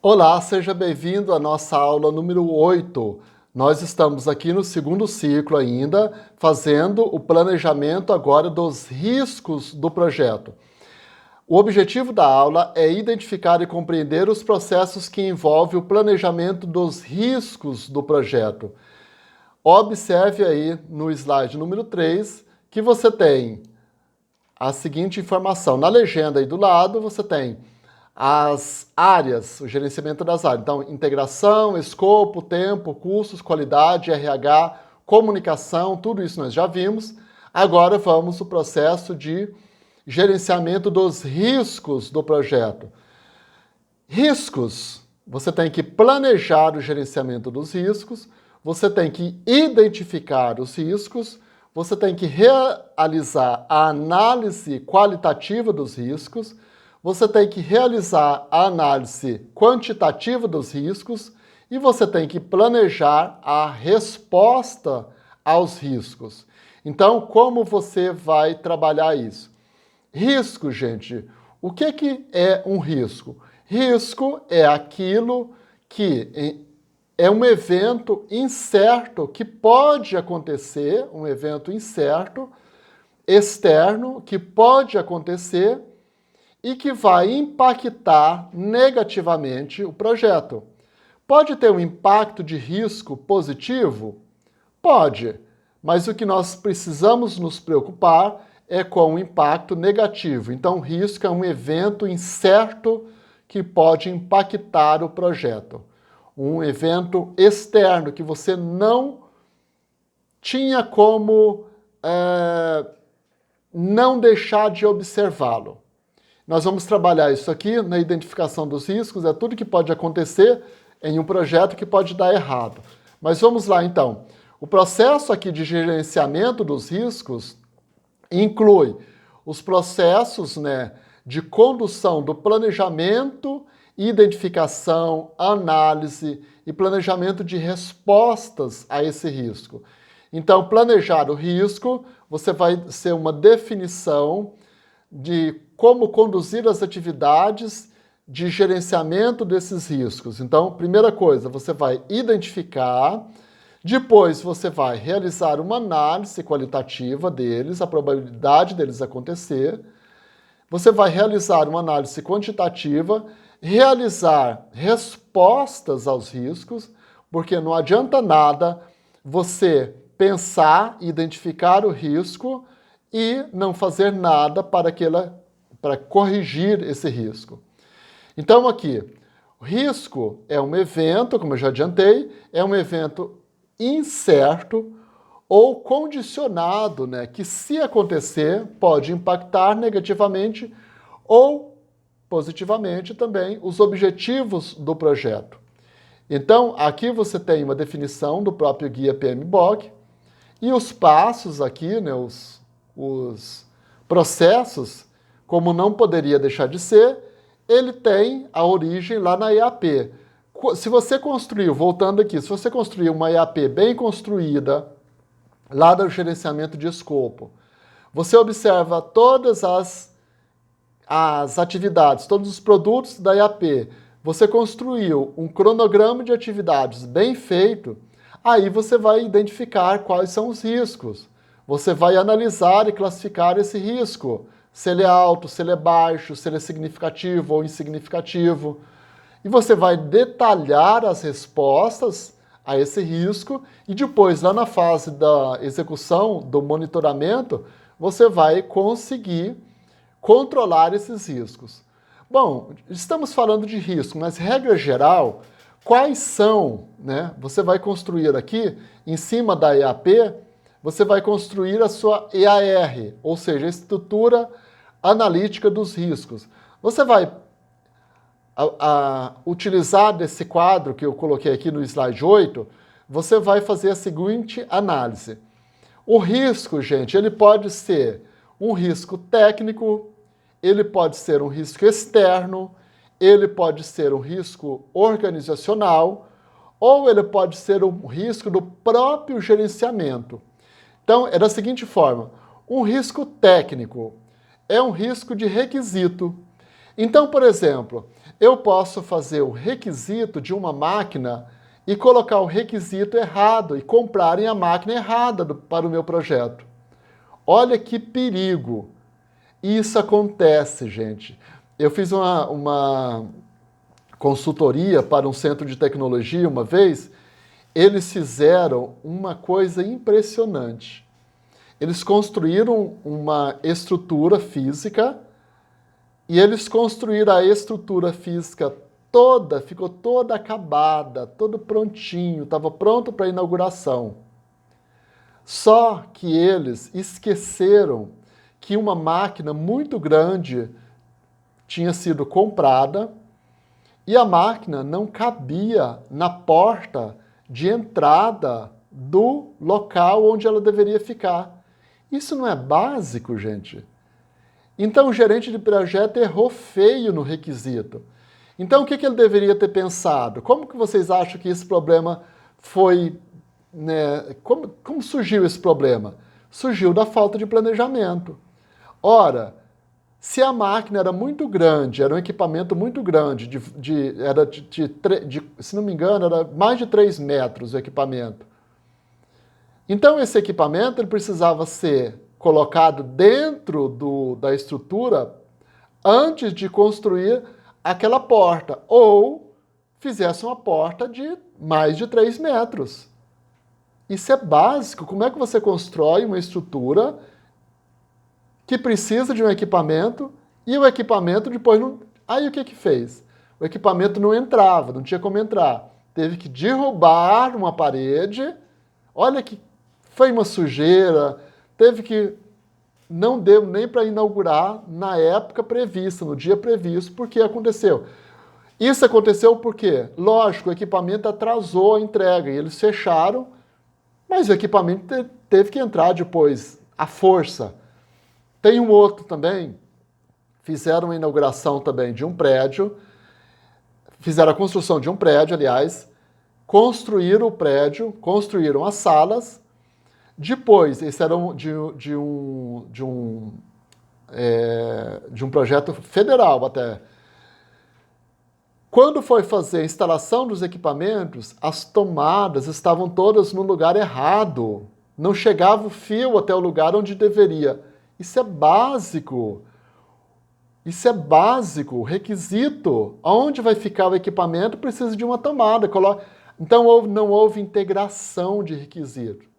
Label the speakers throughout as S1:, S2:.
S1: Olá, seja bem-vindo à nossa aula número 8. Nós estamos aqui no segundo ciclo ainda, fazendo o planejamento agora dos riscos do projeto. O objetivo da aula é identificar e compreender os processos que envolvem o planejamento dos riscos do projeto. Observe aí no slide número 3 que você tem a seguinte informação. Na legenda aí do lado você tem as áreas, o gerenciamento das áreas. Então, integração, escopo, tempo, custos, qualidade, RH, comunicação, tudo isso nós já vimos. Agora vamos ao processo de gerenciamento dos riscos do projeto. Riscos. Você tem que planejar o gerenciamento dos riscos, você tem que identificar os riscos, você tem que realizar a análise qualitativa dos riscos, você tem que realizar a análise quantitativa dos riscos e você tem que planejar a resposta aos riscos. Então, como você vai trabalhar isso? Risco, gente. O que é um risco? Risco é aquilo que é um evento incerto que pode acontecer, um evento incerto, externo, que pode acontecer e que vai impactar negativamente o projeto. Pode ter um impacto de risco positivo? Pode, mas o que nós precisamos nos preocupar é com o impacto negativo. Então, risco é um evento incerto que pode impactar o projeto. Um evento externo que você não tinha como não deixar de observá-lo. Nós vamos trabalhar isso aqui na identificação dos riscos, é tudo que pode acontecer em um projeto que pode dar errado. Mas vamos lá então. O processo aqui de gerenciamento dos riscos inclui os processos, de condução do planejamento, identificação, análise e planejamento de respostas a esse risco. Então, planejar o risco, você vai ser uma definição de como conduzir as atividades de gerenciamento desses riscos. Então, primeira coisa, você vai identificar, depois você vai realizar uma análise qualitativa deles, a probabilidade deles acontecer, você vai realizar uma análise quantitativa, realizar respostas aos riscos, porque não adianta nada você pensar, identificar o risco e não fazer nada para corrigir esse risco. Então aqui, o risco é um evento, como eu já adiantei, é um evento incerto ou condicionado, que se acontecer pode impactar negativamente ou positivamente também os objetivos do projeto. Então aqui você tem uma definição do próprio guia PMBOK e os passos aqui, os processos, como não poderia deixar de ser, ele tem a origem lá na EAP. Se você construiu, voltando aqui, se você construiu uma EAP bem construída, lá do gerenciamento de escopo, você observa todas as atividades, todos os produtos da EAP, você construiu um cronograma de atividades bem feito, aí você vai identificar quais são os riscos. Você vai analisar e classificar esse risco, se ele é alto, se ele é baixo, se ele é significativo ou insignificativo. E você vai detalhar as respostas a esse risco e depois, lá na fase da execução, do monitoramento, você vai conseguir controlar esses riscos. Bom, estamos falando de risco, mas regra geral, quais são, Você vai construir aqui, em cima da EAP, você vai construir a sua EAR, ou seja, a estrutura analítica dos riscos. Você vai utilizar desse quadro que eu coloquei aqui no slide 8, você vai fazer a seguinte análise. O risco, gente, ele pode ser um risco técnico, ele pode ser um risco externo, ele pode ser um risco organizacional, ou ele pode ser um risco do próprio gerenciamento. Então, é da seguinte forma, um risco técnico é um risco de requisito, Então, por exemplo, eu posso fazer o requisito de uma máquina e colocar o requisito errado e comprarem a máquina errada para o meu projeto. Olha que perigo. Isso acontece, gente. Eu fiz uma consultoria para um centro de tecnologia uma vez. Eles fizeram uma coisa impressionante. Eles construíram uma estrutura física e eles construíram a estrutura física toda, ficou toda acabada, todo prontinho, estava pronto para inauguração. Só que eles esqueceram que uma máquina muito grande tinha sido comprada e a máquina não cabia na porta de entrada do local onde ela deveria ficar. Isso não é básico, gente? Então o gerente de projeto errou feio no requisito. Então o que ele deveria ter pensado? Como que vocês acham que esse problema foi, né, como surgiu esse problema? Surgiu da falta de planejamento. Ora, se a máquina era muito grande, era um equipamento muito grande, se não me engano, era mais de 3 metros o equipamento. Então esse equipamento ele precisava ser colocado dentro da estrutura antes de construir aquela porta, ou fizesse uma porta de mais de 3 metros. Isso é básico. Como é que você constrói uma estrutura que precisa de um equipamento e o equipamento depois não... Aí o que fez? O equipamento não entrava, não tinha como entrar. Teve que derrubar uma parede. Olha que foi uma sujeira. Teve que... Não deu nem para inaugurar na época prevista, no dia previsto, porque aconteceu. Isso aconteceu por quê? Lógico, o equipamento atrasou a entrega e eles fecharam, mas o equipamento teve que entrar depois, à força. Tem um outro também, fizeram a inauguração também de um prédio, fizeram a construção de um prédio, aliás, construíram o prédio, construíram as salas. Depois, esse era de um projeto federal até. Quando foi fazer a instalação dos equipamentos, as tomadas estavam todas no lugar errado. Não chegava o fio até o lugar onde deveria. Isso é básico. Isso é básico. Requisito. Onde vai ficar o equipamento precisa de uma tomada. Então não houve integração de requisito.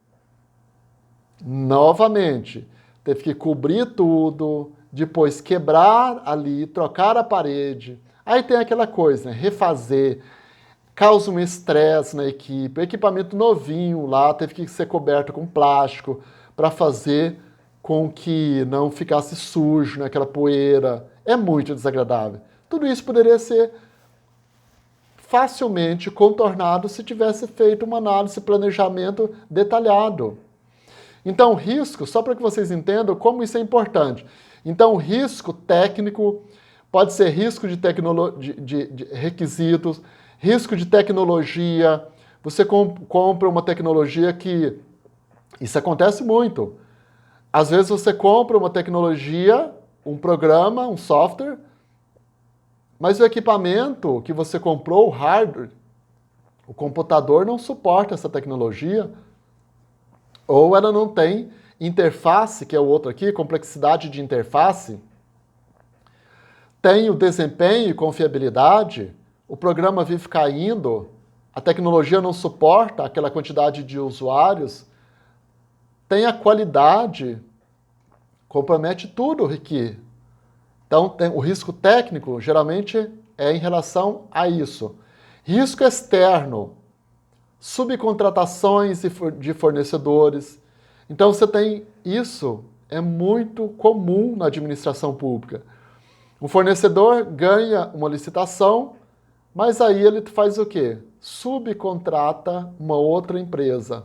S1: Novamente, teve que cobrir tudo, depois quebrar ali, trocar a parede. Aí tem aquela coisa, né? Refazer, causa um estresse na equipe. O equipamento novinho lá teve que ser coberto com plástico para fazer com que não ficasse sujo, né? Aquela poeira. É muito desagradável. Tudo isso poderia ser facilmente contornado se tivesse feito uma análise, planejamento detalhado. Então, risco, só para que vocês entendam como isso é importante. Então, risco técnico pode ser risco de requisitos, risco de tecnologia. Você compra uma tecnologia que... Isso acontece muito. Às vezes você compra uma tecnologia, um programa, um software, mas o equipamento que você comprou, o hardware, o computador não suporta essa tecnologia, ou ela não tem interface, que é o outro aqui, complexidade de interface, tem o desempenho e confiabilidade, o programa vive caindo, a tecnologia não suporta aquela quantidade de usuários, tem a qualidade, compromete tudo aqui. Então, o risco técnico, geralmente, é em relação a isso. Risco externo, subcontratações de fornecedores. Então, você tem isso, é muito comum na administração pública. O fornecedor ganha uma licitação, mas aí ele faz o quê? Subcontrata uma outra empresa.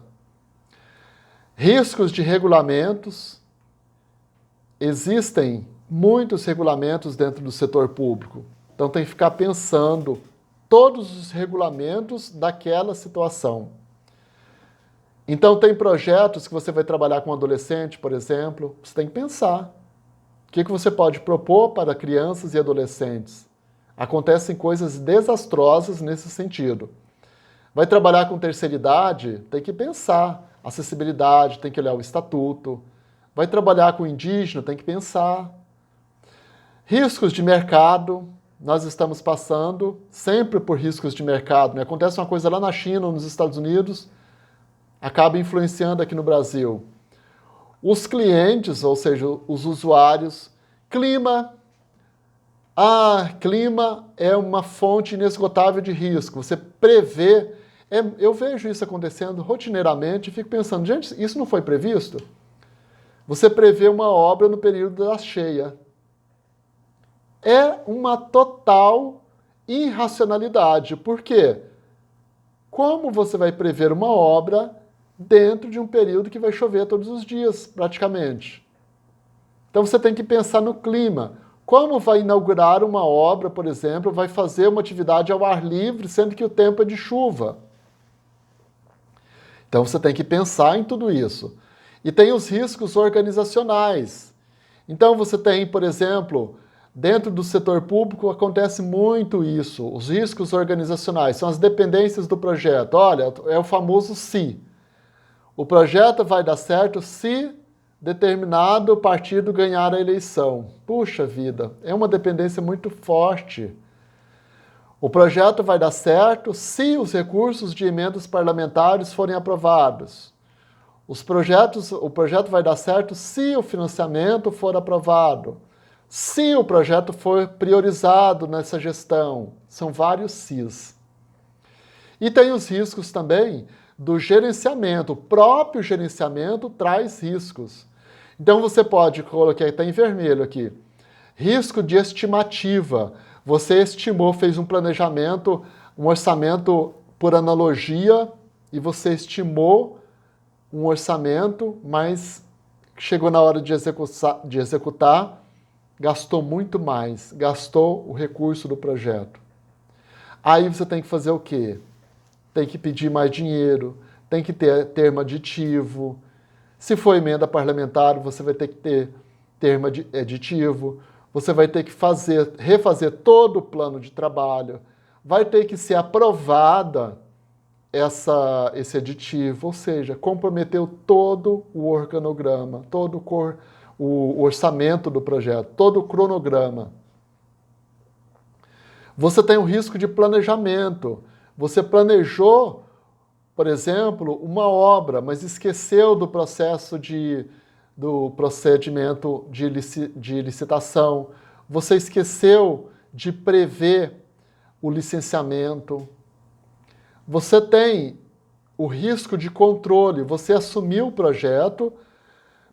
S1: Riscos de regulamentos. Existem muitos regulamentos dentro do setor público. Então tem que ficar pensando todos os regulamentos daquela situação. Então tem projetos que você vai trabalhar com adolescente, por exemplo, você tem que pensar. O que você pode propor para crianças e adolescentes? Acontecem coisas desastrosas nesse sentido. Vai trabalhar com terceira idade? Tem que pensar. Acessibilidade, tem que olhar o estatuto. Vai trabalhar com indígena? Tem que pensar. Riscos de mercado. Nós estamos passando sempre por riscos de mercado, né? Acontece uma coisa lá na China ou nos Estados Unidos, acaba influenciando aqui no Brasil. Os clientes, ou seja, os usuários. Clima. Clima é uma fonte inesgotável de risco. Você prevê. Eu vejo isso acontecendo rotineiramente e fico pensando, gente, isso não foi previsto? Você prevê uma obra no período da cheia. É uma total irracionalidade. Por quê? Como você vai prever uma obra dentro de um período que vai chover todos os dias, praticamente? Então você tem que pensar no clima. Como vai inaugurar uma obra, por exemplo, vai fazer uma atividade ao ar livre, sendo que o tempo é de chuva? Então você tem que pensar em tudo isso. E tem os riscos organizacionais. Então você tem, por exemplo, dentro do setor público acontece muito isso. Os riscos organizacionais são as dependências do projeto. Olha, é o famoso se. O projeto vai dar certo se determinado partido ganhar a eleição. Puxa vida, é uma dependência muito forte. O projeto vai dar certo se os recursos de emendas parlamentares forem aprovados. O projeto vai dar certo se o financiamento for aprovado. Se o projeto for priorizado nessa gestão. São vários se's. E tem os riscos também do gerenciamento. O próprio gerenciamento traz riscos. Então você pode colocar, está em vermelho aqui, risco de estimativa. Você estimou, fez um planejamento, um orçamento por analogia, e você estimou um orçamento, mas chegou na hora de executar, gastou muito mais, gastou o recurso do projeto. Aí você tem que fazer o quê? Tem que pedir mais dinheiro, tem que ter termo aditivo. Se for emenda parlamentar, você vai ter que ter termo aditivo. Você vai ter que refazer todo o plano de trabalho. Vai ter que ser aprovada esse aditivo, ou seja, comprometeu todo o organograma, todo o orçamento do projeto, todo o cronograma. Você tem o risco de planejamento. Você planejou, por exemplo, uma obra, mas esqueceu do procedimento de licitação. Você esqueceu de prever o licenciamento. Você tem o risco de controle. Você assumiu o projeto,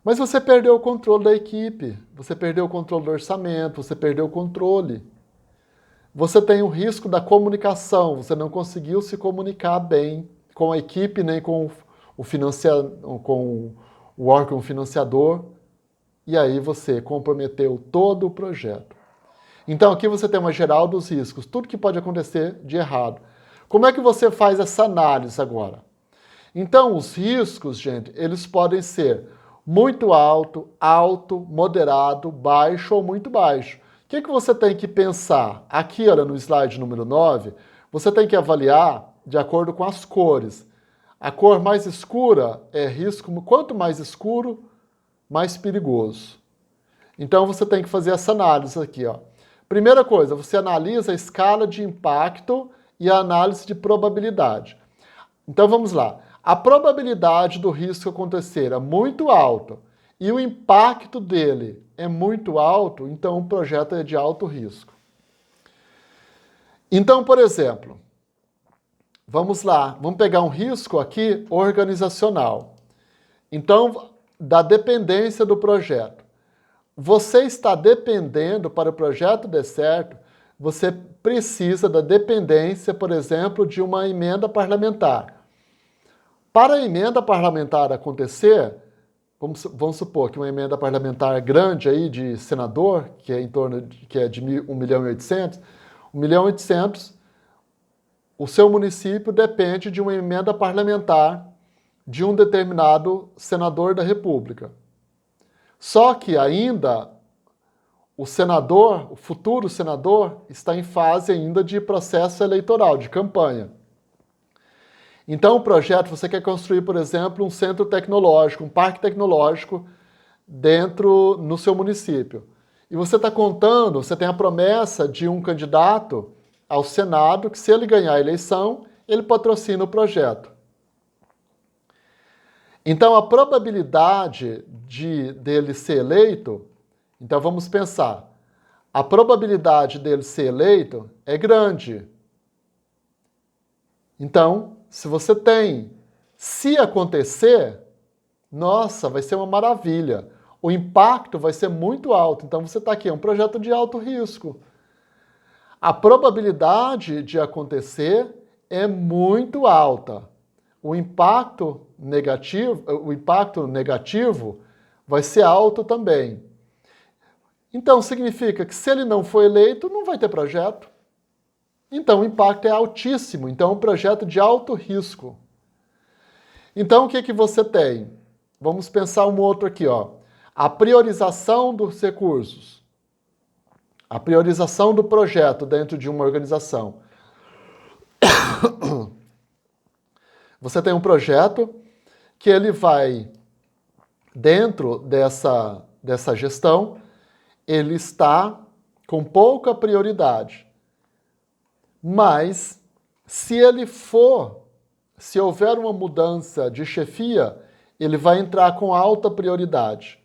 S1: mas você perdeu o controle da equipe. Você perdeu o controle do orçamento, você perdeu o controle. Você tem o risco da comunicação, você não conseguiu se comunicar bem com a equipe, nem com o órgão financiador, e aí você comprometeu todo o projeto. Então aqui você tem uma geral dos riscos, tudo que pode acontecer de errado. Como é que você faz essa análise agora? Então os riscos, gente, eles podem ser muito alto, moderado, baixo ou muito baixo. O que você tem que pensar? Aqui, olha, no slide número 9, você tem que avaliar de acordo com as cores. A cor mais escura é risco, quanto mais escuro, mais perigoso. Então você tem que fazer essa análise aqui, ó. Primeira coisa, você analisa a escala de impacto e a análise de probabilidade. Então vamos lá. A probabilidade do risco acontecer é muito alta e o impacto dele é muito alto, então o projeto é de alto risco. Então, por exemplo, vamos lá, vamos pegar um risco aqui organizacional. Então, da dependência do projeto. Você está dependendo, para o projeto dar certo, você precisa da dependência, por exemplo, de uma emenda parlamentar. Para a emenda parlamentar acontecer, vamos supor que uma emenda parlamentar grande aí de senador, que é de 1.800.000, 1.800.000, o seu município depende de uma emenda parlamentar de um determinado senador da República. Só que ainda o senador, o futuro senador, está em fase ainda de processo eleitoral, de campanha. Então, o projeto, você quer construir, por exemplo, um centro tecnológico, um parque tecnológico no seu município. E você está contando, você tem a promessa de um candidato ao Senado que, se ele ganhar a eleição, ele patrocina o projeto. Então, a probabilidade dele ser eleito, então vamos pensar, a probabilidade dele ser eleito é grande. Então, se acontecer, nossa, vai ser uma maravilha. O impacto vai ser muito alto. Então, você está aqui, é um projeto de alto risco. A probabilidade de acontecer é muito alta. O impacto negativo vai ser alto também. Então, significa que se ele não for eleito, não vai ter projeto. Então, o impacto é altíssimo. Então, é um projeto de alto risco. Então, o que você tem? Vamos pensar um outro aqui, ó. A priorização dos recursos. A priorização do projeto dentro de uma organização. Você tem um projeto que ele vai, dentro dessa gestão, ele está com pouca prioridade. Mas, se houver uma mudança de chefia, ele vai entrar com alta prioridade.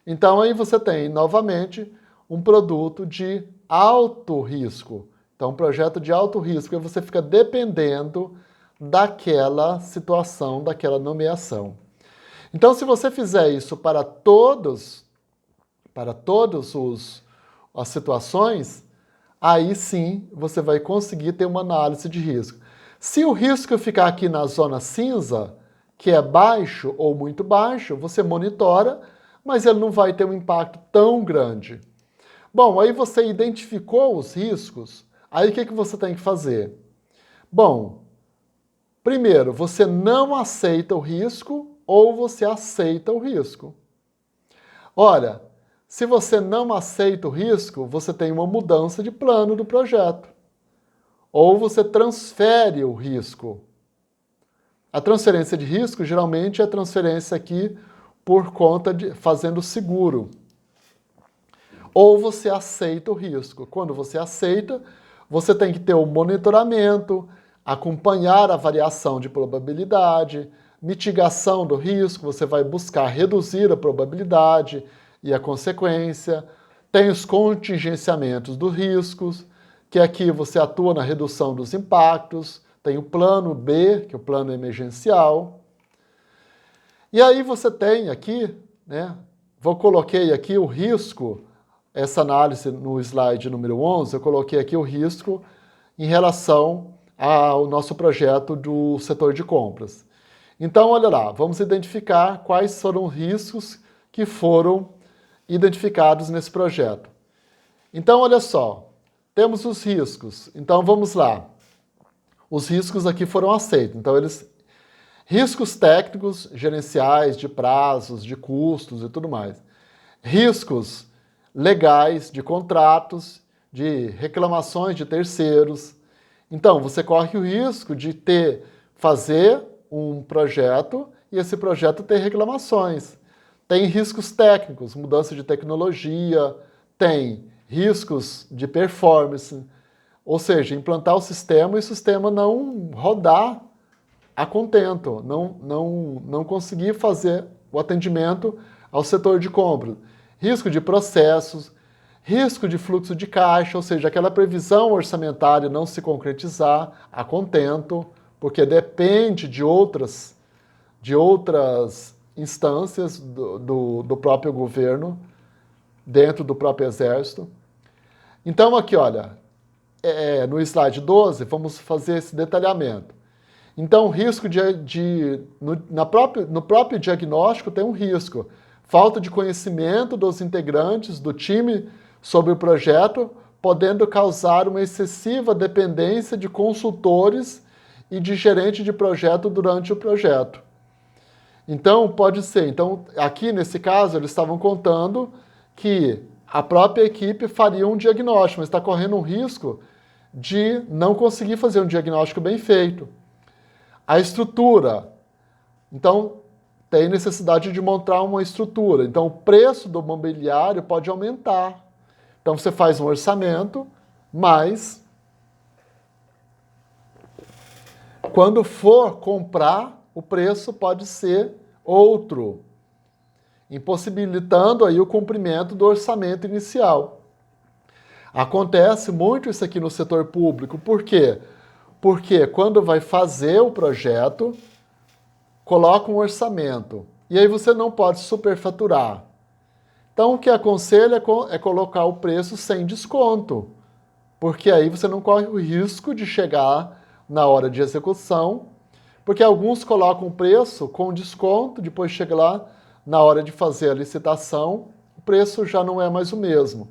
S1: Então, aí você tem, novamente, um produto de alto risco. Então, um projeto de alto risco, e você fica dependendo daquela situação, daquela nomeação. Então, se você fizer isso para todas as situações, aí sim você vai conseguir ter uma análise de risco. Se o risco ficar aqui na zona cinza, que é baixo ou muito baixo, você monitora, mas ele não vai ter um impacto tão grande. Bom, aí você identificou os riscos, aí o que você tem que fazer? Bom, primeiro, você não aceita o risco ou você aceita o risco. Olha, se você não aceita o risco, você tem uma mudança de plano do projeto. Ou você transfere o risco. A transferência de risco, geralmente, é a transferência aqui por conta de fazendo seguro. Ou você aceita o risco. Quando você aceita, você tem que ter o monitoramento, acompanhar a variação de probabilidade, mitigação do risco, você vai buscar reduzir a probabilidade e a consequência. Tem os contingenciamentos dos riscos, que aqui você atua na redução dos impactos. Tem o plano B, que é o plano emergencial. E aí você tem aqui, né? Coloquei aqui o risco, essa análise no slide número 11, eu coloquei aqui o risco em relação ao nosso projeto do setor de compras. Então, olha lá, vamos identificar quais foram os riscos que foram identificados nesse projeto. Então, olha só, temos os riscos. Então, vamos lá. Os riscos aqui foram aceitos. Então, riscos técnicos, gerenciais, de prazos, de custos e tudo mais. Riscos legais, de contratos, de reclamações de terceiros. Então, você corre o risco de fazer um projeto e esse projeto ter reclamações. Tem riscos técnicos, mudança de tecnologia, tem riscos de performance, ou seja, implantar o sistema e o sistema não rodar a contento, não conseguir fazer o atendimento ao setor de compra. Risco de processos, risco de fluxo de caixa, ou seja, aquela previsão orçamentária não se concretizar a contento, porque depende de outras instâncias do próprio governo, dentro do próprio exército. Então aqui, olha, no slide 12, vamos fazer esse detalhamento. Então, o risco no próprio diagnóstico tem um risco. Falta de conhecimento dos integrantes do time sobre o projeto, podendo causar uma excessiva dependência de consultores e de gerente de projeto durante o projeto. Então, pode ser. Então, aqui nesse caso, eles estavam contando que a própria equipe faria um diagnóstico, mas está correndo um risco de não conseguir fazer um diagnóstico bem feito. A estrutura. Então, tem necessidade de montar uma estrutura. Então, o preço do mobiliário pode aumentar. Então, você faz um orçamento, mas quando for comprar, o preço pode ser outro, impossibilitando aí o cumprimento do orçamento inicial. Acontece muito isso aqui no setor público. Por quê? Porque quando vai fazer o projeto, coloca um orçamento. E aí você não pode superfaturar. Então, o que aconselho é colocar o preço sem desconto. Porque aí você não corre o risco de chegar na hora de execução. Porque alguns colocam o preço com desconto, depois chega lá, na hora de fazer a licitação, o preço já não é mais o mesmo.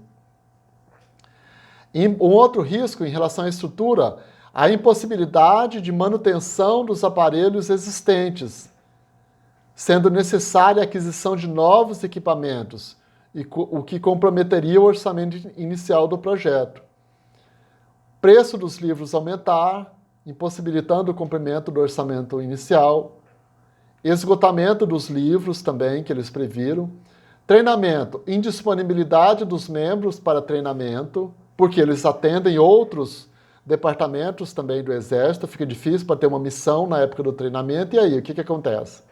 S1: E um outro risco em relação à estrutura, a impossibilidade de manutenção dos aparelhos existentes, sendo necessária a aquisição de novos equipamentos, o que comprometeria o orçamento inicial do projeto. Preço dos livros aumentar, impossibilitando o cumprimento do orçamento inicial. Esgotamento dos livros também, que eles previram. Treinamento, indisponibilidade dos membros para treinamento, porque eles atendem outros departamentos também do Exército, fica difícil para ter uma missão na época do treinamento, e aí, o que acontece?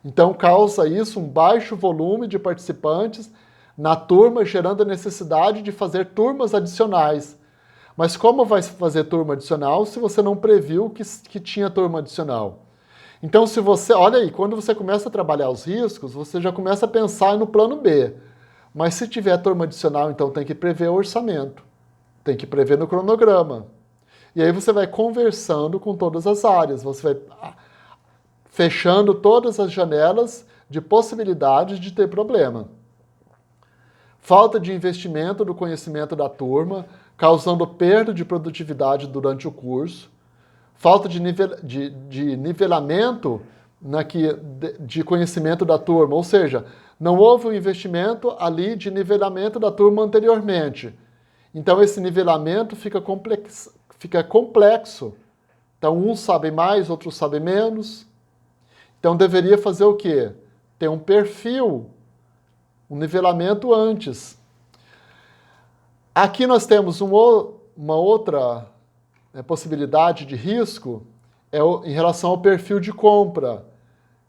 S1: Então, causa isso um baixo volume de participantes na turma, gerando a necessidade de fazer turmas adicionais. Mas como vai fazer turma adicional se você não previu que tinha turma adicional? Então, se você, olha aí, quando você começa a trabalhar os riscos, você já começa a pensar no plano B. Mas se tiver turma adicional, então tem que prever o orçamento, tem que prever no cronograma. E aí você vai conversando com todas as áreas, você vai fechando todas as janelas de possibilidades de ter problema. Falta de investimento do conhecimento da turma, causando perda de produtividade durante o curso. Falta de nivelamento de conhecimento da turma, ou seja, não houve um investimento ali de nivelamento da turma anteriormente. Então, esse nivelamento fica complexo. Então, uns sabem mais, outros sabem menos. Então, deveria fazer o quê? Ter um perfil, um nivelamento antes. Aqui nós temos uma outra possibilidade de risco em relação ao perfil de compra,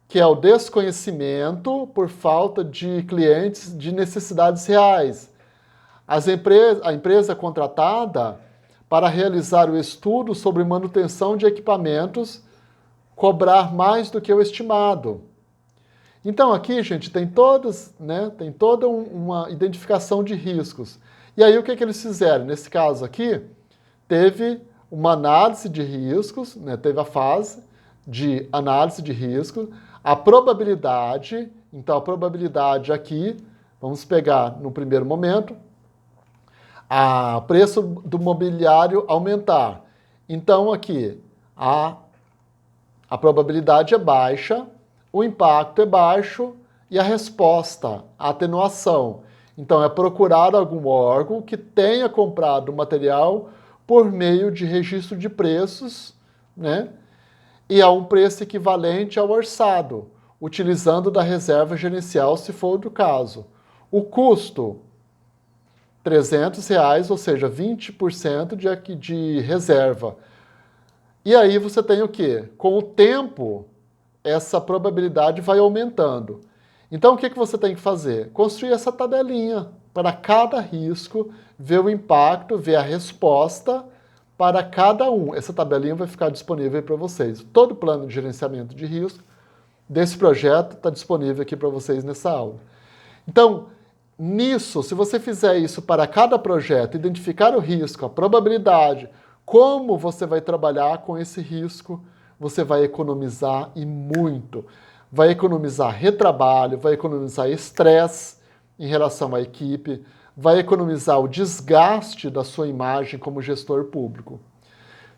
S1: que é o desconhecimento por falta de clientes de necessidades reais. A empresa contratada para realizar o estudo sobre manutenção de equipamentos cobrar mais do que o estimado. Então aqui, gente, tem toda uma identificação de riscos. E aí o que eles fizeram? Nesse caso aqui, teve uma análise de riscos, teve a fase de análise de risco, a probabilidade, então a probabilidade aqui, vamos pegar no primeiro momento, o preço do mobiliário aumentar. Então aqui, a probabilidade é baixa, o impacto é baixo e a resposta, a atenuação. Então é procurar algum órgão que tenha comprado o material por meio de registro de preços, e a um preço equivalente ao orçado, utilizando da reserva gerencial, se for do caso. O custo, R$300, ou seja, 20% de reserva. E aí você tem o quê? Com o tempo, essa probabilidade vai aumentando. Então, o que você tem que fazer? Construir essa tabelinha para cada risco, ver o impacto, ver a resposta para cada um. Essa tabelinha vai ficar disponível para vocês. Todo o plano de gerenciamento de risco desse projeto está disponível aqui para vocês nessa aula. Então, nisso, se você fizer isso para cada projeto, identificar o risco, a probabilidade, como você vai trabalhar com esse risco, você vai economizar e muito. Vai economizar retrabalho, vai economizar estresse em relação à equipe, vai economizar o desgaste da sua imagem como gestor público.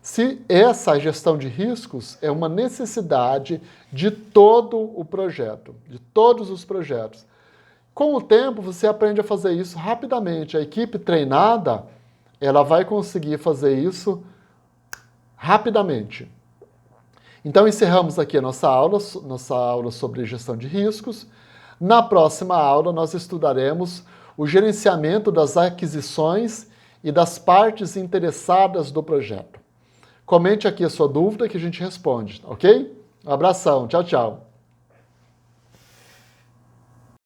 S1: Se essa gestão de riscos é uma necessidade de todo o projeto, de todos os projetos. Com o tempo, você aprende a fazer isso rapidamente. A equipe treinada, ela vai conseguir fazer isso rapidamente. Então, encerramos aqui a nossa aula sobre gestão de riscos. Na próxima aula, nós estudaremos o gerenciamento das aquisições e das partes interessadas do projeto. Comente aqui a sua dúvida que a gente responde, ok? Um abração, tchau, tchau.